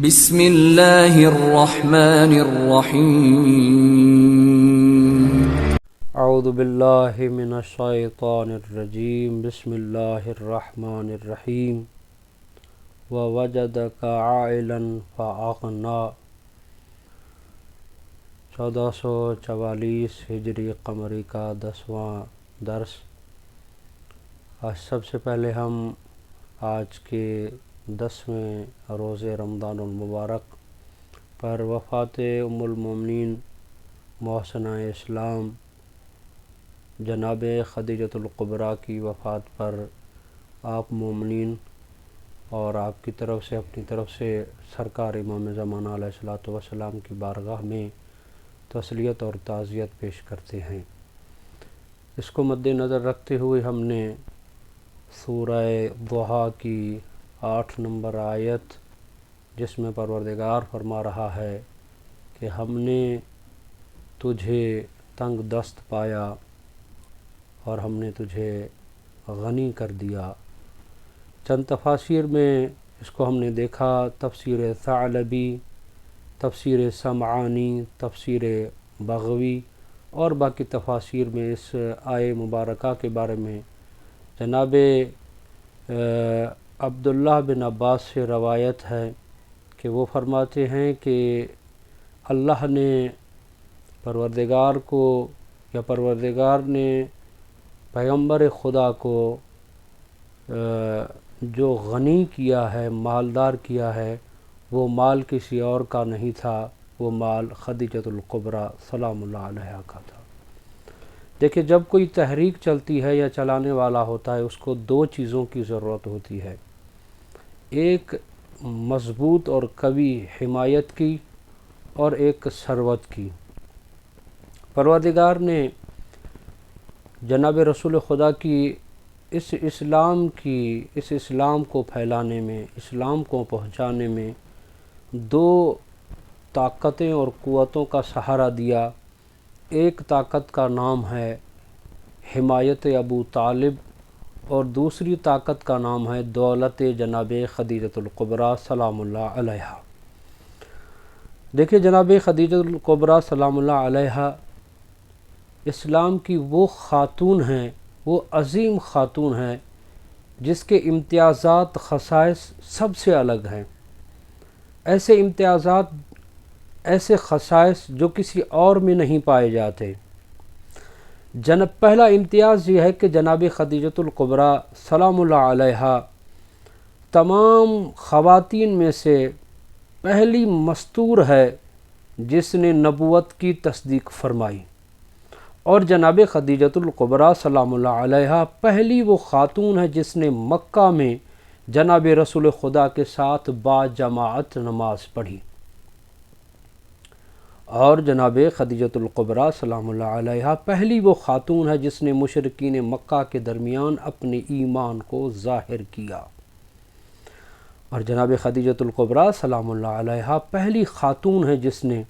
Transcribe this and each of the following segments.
بسم اللہ الرحمن الرحیم اعوذ باللہ من الشیطان الرجیم بسم اللہ الرحمن الرحیم ووجدک عائلا فاغنی 1444 ہجری قمری کا 10واں درس۔ آج سب سے پہلے ہم آج کے 10ویں روز رمضان المبارک پر وفات ام المومنین محسنہ اسلام جناب خدیجۃ الکبریٰ کی وفات پر آپ مومنین اور آپ کی طرف سے اپنی طرف سے سرکار امام زمانہ علیہ الصلوۃ والسلام کی بارگاہ میں تسلیت اور تعزیت پیش کرتے ہیں۔ اس کو مد نظر رکھتے ہوئے ہم نے سورہ ضحیٰ کی 8 نمبر آیت، جس میں پروردگار فرما رہا ہے کہ ہم نے تجھے تنگ دست پایا اور ہم نے تجھے غنی کر دیا۔ چند تفاسیر میں اس کو ہم نے دیکھا، تفسیر ثعلبی، تفسیر سمعانی، تفسیر بغوی اور باقی تفاسیر میں اس آیے مبارکہ کے بارے میں جناب عبداللہ بن عباس سے روایت ہے کہ وہ فرماتے ہیں کہ اللہ نے پروردگار نے پیغمبر خدا کو جو غنی کیا ہے، مالدار کیا ہے، وہ مال کسی اور کا نہیں تھا، وہ مال خدیجۃ الکبریٰ سلام اللہ علیہا کا تھا۔ دیکھیں، جب کوئی تحریک چلتی ہے یا چلانے والا ہوتا ہے، اس کو 2 چیزوں کی ضرورت ہوتی ہے، ایک مضبوط اور قوی حمایت کی اور ایک ثروت کی۔ پروردگار نے جناب رسول خدا کی اس اسلام کو پھیلانے میں، اسلام کو پہنچانے میں 2 طاقتیں اور قوتوں کا سہارا دیا۔ ایک طاقت کا نام ہے حمایت ابو طالب اور دوسری طاقت کا نام ہے دولت جناب خدیجۃ الکبریٰ سلام اللہ علیہا۔ دیکھیں، جناب خدیجۃ الکبریٰ سلام اللہ علیہا اسلام کی وہ خاتون ہیں، وہ عظیم خاتون ہیں جس کے امتیازات، خصائص سب سے الگ ہیں۔ ایسے امتیازات، ایسے خصائص جو کسی اور میں نہیں پائے جاتے۔ پہلا امتیاز یہ ہے کہ جناب خدیجۃ الکبریٰ سلام اللہ علیہا تمام خواتین میں سے پہلی مستور ہے جس نے نبوت کی تصدیق فرمائی، اور جناب خدیجۃ الکبریٰ سلام اللہ علیہا پہلی وہ خاتون ہے جس نے مکہ میں جناب رسول خدا کے ساتھ با جماعت نماز پڑھی، اور جناب خدیجۃ الکبریٰ سلام اللہ علیہا پہلی وہ خاتون ہے جس نے مشرکین مکہ کے درمیان اپنے ایمان کو ظاہر کیا، اور جناب خدیجۃ الکبریٰ سلام اللہ علیہا پہلی خاتون ہے جس نے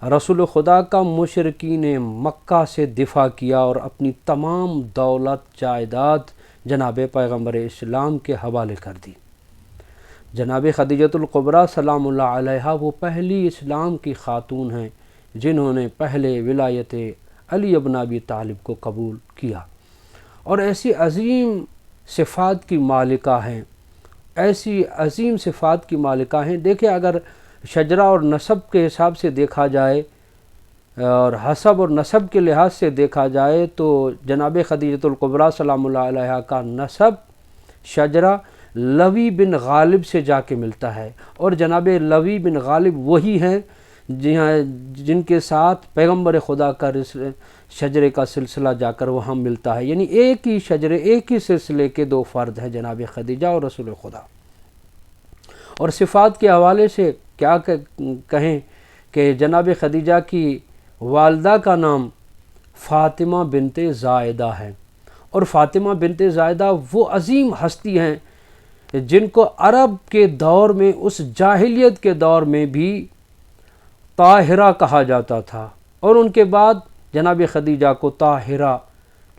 رسول خدا کا مشرکین مکہ سے دفاع کیا اور اپنی تمام دولت جائیداد جناب پیغمبر اسلام کے حوالے کر دی۔ جناب خدیجۃ الکبریٰ سلام اللہ علیہا وہ پہلی اسلام کی خاتون ہیں جنہوں نے پہلے ولایت علی ابن ابی طالب کو قبول کیا، اور ایسی عظیم صفات کی مالکہ ہیں، ایسی عظیم صفات کی مالکہ ہیں۔ دیکھیں، اگر شجرہ اور نسب کے حساب سے دیکھا جائے اور حسب اور نسب کے لحاظ سے دیکھا جائے تو جناب خدیجۃ الکبریٰ سلام اللہ علیہا کا نسب شجرہ لوی بن غالب سے جا کے ملتا ہے، اور جناب لوی بن غالب وہی ہیں جن کے ساتھ پیغمبر خدا کا شجرے کا سلسلہ جا کر وہاں ملتا ہے، یعنی ایک ہی شجرے، ایک ہی سلسلے کے 2 فرد ہیں، جناب خدیجہ اور رسول خدا۔ اور صفات کے حوالے سے کیا کہیں کہ جناب خدیجہ کی والدہ کا نام فاطمہ بنت زائدہ ہے، اور فاطمہ بنت زائدہ وہ عظیم ہستی ہیں جن کو عرب کے دور میں، اس جاہلیت کے دور میں بھی طاہرہ کہا جاتا تھا، اور ان کے بعد جناب خدیجہ کو طاہرہ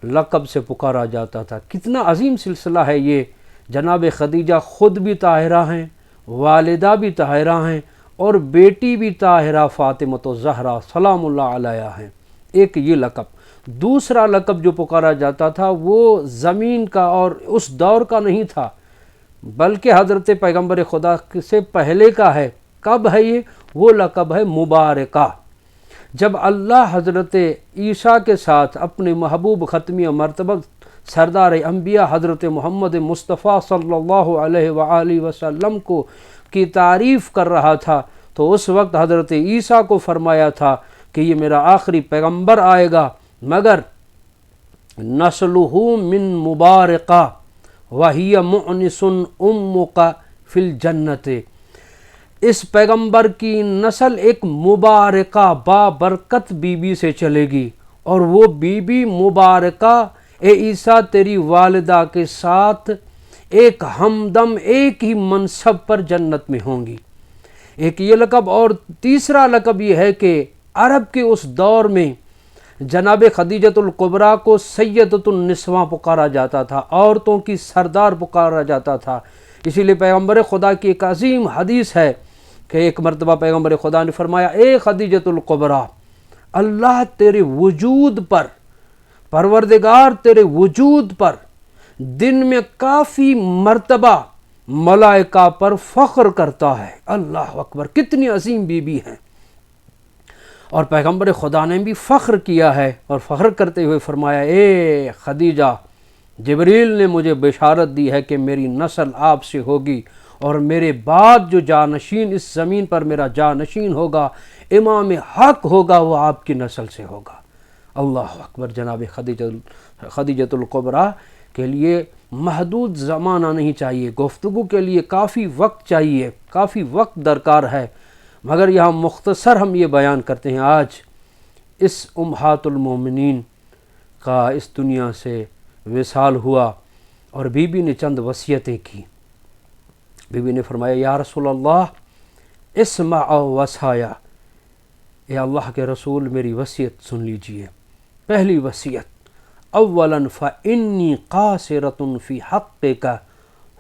لقب سے پکارا جاتا تھا۔ کتنا عظیم سلسلہ ہے یہ! جناب خدیجہ خود بھی طاہرہ ہیں، والدہ بھی طاہرہ ہیں اور بیٹی بھی طاہرہ فاطمۃ الزہرا سلام اللہ علیہا ہیں۔ ایک یہ لقب۔ دوسرا لقب جو پکارا جاتا تھا وہ زمین کا اور اس دور کا نہیں تھا، بلکہ حضرت پیغمبر خدا سے پہلے کا ہے۔ کب ہے یہ؟ وہ لقب ہے مبارکہ۔ جب اللہ حضرت عیسیٰ کے ساتھ اپنے محبوب ختمی مرتبہ سردار انبیاء حضرت محمد مصطفیٰ صلی اللہ علیہ وآلہ وسلم کی تعریف کر رہا تھا تو اس وقت حضرت عیسیٰ کو فرمایا تھا کہ یہ میرا آخری پیغمبر آئے گا، مگر نسلہ من مبارکہ وہی مؤنس امک فی الجنت، اس پیغمبر کی نسل ایک مبارکہ بابرکت بی بی سے چلے گی، اور وہ بی بی مبارکہ اے عیسیٰ تیری والدہ کے ساتھ ایک ہمدم ایک ہی منصب پر جنت میں ہوں گی۔ ایک یہ لقب، اور تیسرا لقب یہ ہے کہ عرب کے اس دور میں جناب خدیجۃ الکبریٰ کو سیدۃ النسواں پکارا جاتا تھا، عورتوں کی سردار پکارا جاتا تھا۔ اسی لیے پیغمبر خدا کی ایک عظیم حدیث ہے کہ ایک مرتبہ پیغمبر خدا نے فرمایا، اے خدیجۃ الکبریٰ، اللہ تیرے وجود پر، پروردگار تیرے وجود پر دن میں کافی مرتبہ ملائکہ پر فخر کرتا ہے۔ اللہ اکبر، کتنی عظیم بی بی ہیں۔ اور پیغمبر خدا نے بھی فخر کیا ہے، اور فخر کرتے ہوئے فرمایا، اے خدیجہ، جبریل نے مجھے بشارت دی ہے کہ میری نسل آپ سے ہوگی، اور میرے بعد جو جانشین اس زمین پر میرا جانشین ہوگا، امام حق ہوگا، وہ آپ کی نسل سے ہوگا۔ اللہ اکبر۔ جناب خدیجۃ الکبریٰ کے لیے محدود زمانہ نہیں چاہیے، گفتگو کے لیے کافی وقت چاہیے، کافی وقت درکار ہے، مگر یہاں مختصر ہم یہ بیان کرتے ہیں۔ آج اس امہات المومنین کا اس دنیا سے وصال ہوا، اور بی بی نے چند وصیتیں کی۔ بی بی نے فرمایا، یا رسول اللہ اسمع وصایا، اے اللہ کے رسول میری وصیت سن لیجئے۔ پہلی وصیت، اولا فانی قاصرۃ فی حقک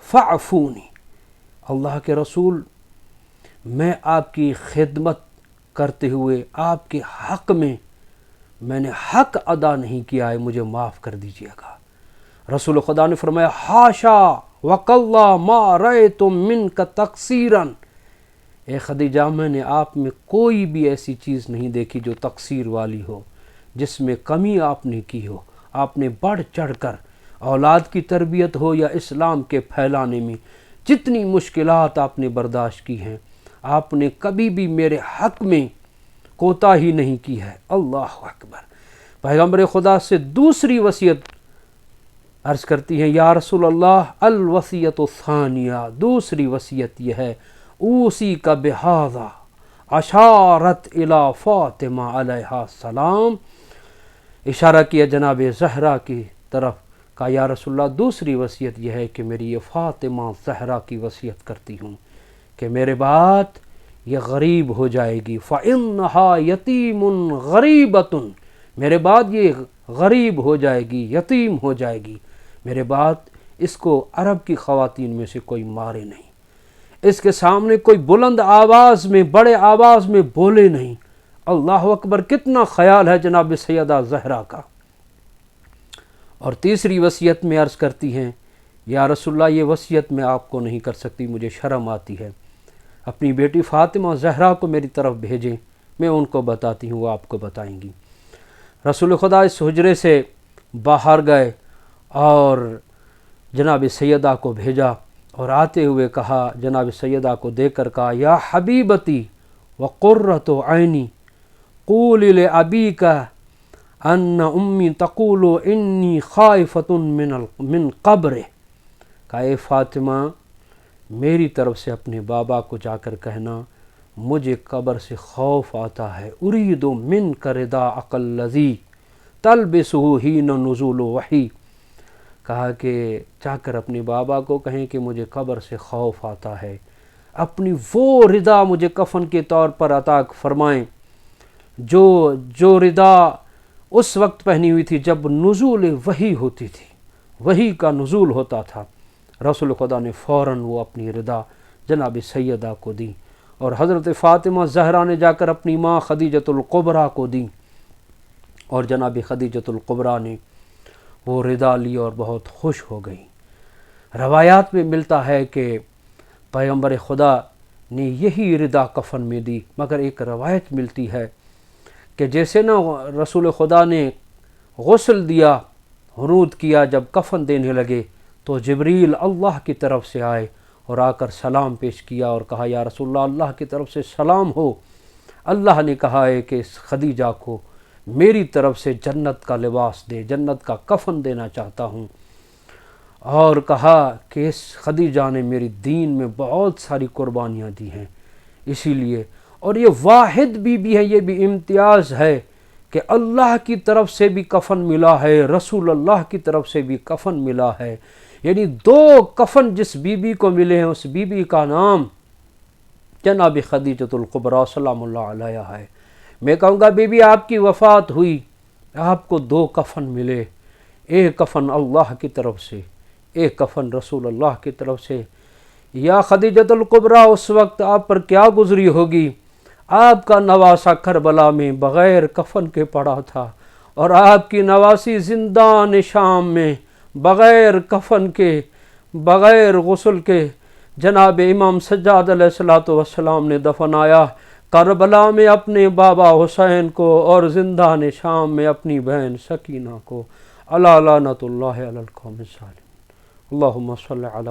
فاعفونی، اللہ کے رسول میں آپ کی خدمت کرتے ہوئے آپ کے حق میں نے حق ادا نہیں کیا ہے، مجھے معاف کر دیجیے گا۔ رسول خدا نے فرمایا، حاشا وکاللہ ما رأیت منک تقصیرا، اے خدیجہ میں نے آپ میں کوئی بھی ایسی چیز نہیں دیکھی جو تقصیر والی ہو، جس میں کمی آپ نے کی ہو۔ آپ نے بڑھ چڑھ کر اولاد کی تربیت ہو یا اسلام کے پھیلانے میں جتنی مشکلات آپ نے برداشت کی ہیں، آپ نے کبھی بھی میرے حق میں کوتاہی نہیں کی ہے۔ اللہ اکبر۔ پیغمبر خدا سے دوسری وصیت عرض کرتی ہیں، یا رسول اللہ الوصیۃ الثانیہ، دوسری وصیت یہ ہے، اوصیک بہذا، اشارت الی فاطمہ علیہ السلام، اشارہ کیا جناب زہرا کی طرف، کہا یا رسول اللہ دوسری وصیت یہ ہے کہ میری یہ فاطمہ زہرا کی وصیت کرتی ہوں کہ میرے بعد یہ غریب ہو جائے گی، فَإِنَّهَا يَتِيمٌ غَرِيبَةٌ، میرے بعد یہ غریب ہو جائے گی، یتیم ہو جائے گی، میرے بعد اس کو عرب کی خواتین میں سے کوئی مارے نہیں، اس کے سامنے کوئی بلند آواز میں، بڑے آواز میں بولے نہیں۔ اللہ اکبر، کتنا خیال ہے جناب سیدہ زہرا کا۔ اور تیسری وصیت میں عرض کرتی ہیں، یا رسول اللہ یہ وصیت میں آپ کو نہیں کر سکتی، مجھے شرم آتی ہے، اپنی بیٹی فاطمہ زہرا کو میری طرف بھیجیں، میں ان کو بتاتی ہوں، وہ آپ کو بتائیں گی۔ رسول خدا اس حجرے سے باہر گئے اور جناب سیدہ کو بھیجا، اور آتے ہوئے کہا، جناب سیدہ کو دیکھ کر کہا، یا حبیبتی وقرۃ عینی قولی لابیک ان امی تقول انی خائفۃ من قبرہ، کہا اے فاطمہ میری طرف سے اپنے بابا کو جا کر کہنا مجھے قبر سے خوف آتا ہے، ارید منک رداءک الذی تلبسہ حین نزول وحی، کہا کہ جا کر اپنے بابا کو کہیں کہ مجھے قبر سے خوف آتا ہے، اپنی وہ ردا مجھے کفن کے طور پر عطا فرمائیں جو ردا اس وقت پہنی ہوئی تھی جب نزول وحی ہوتی تھی، وحی کا نزول ہوتا تھا۔ رسول خدا نے فوراً وہ اپنی ردا جناب سیدہ کو دیں، اور حضرت فاطمہ زہرا نے جا کر اپنی ماں خدیجۃ الکبریٰ کو دیں، اور جناب خدیجۃ الکبریٰ نے وہ ردا لی اور بہت خوش ہو گئی۔ روایات میں ملتا ہے کہ پیغمبر خدا نے یہی ردا کفن میں دی، مگر ایک روایت ملتی ہے کہ جیسے نا رسول خدا نے غسل دیا، حنوط کیا، جب کفن دینے لگے تو جبریل اللہ کی طرف سے آئے اور آ کر سلام پیش کیا اور کہا یا رسول اللہ، اللہ کی طرف سے سلام ہو، اللہ نے کہا ہے کہ اس خدیجہ کو میری طرف سے جنت کا لباس دے، جنت کا کفن دینا چاہتا ہوں، اور کہا کہ اس خدیجہ نے میری دین میں بہت ساری قربانیاں دی ہیں، اسی لیے، اور یہ واحد بی ہے، یہ بھی امتیاز ہے کہ اللہ کی طرف سے بھی کفن ملا ہے، رسول اللہ کی طرف سے بھی کفن ملا ہے، یعنی دو کفن جس بی بی کو ملے ہیں، اس بی بی کا نام جناب خدیجۃ الکبریٰ سلام اللہ علیہ ہے۔ میں کہوں گا بی بی آپ کی وفات ہوئی، آپ کو دو کفن ملے، ایک کفن اللہ کی طرف سے، ایک کفن رسول اللہ کی طرف سے۔ یا خدیجۃ الکبریٰ اس وقت آپ پر کیا گزری ہوگی، آپ کا نواسہ کربلا میں بغیر کفن کے پڑا تھا، اور آپ کی نواسی زندان شام میں بغیر کفن کے، بغیر غسل کے جناب امام سجاد علیہ السلام نے دفنایا، کربلا میں اپنے بابا حسین کو اور زندان شام میں اپنی بہن سکینہ کو۔ الا لعنت اللہ علی القوم الظالمین۔ اللہم صلی علی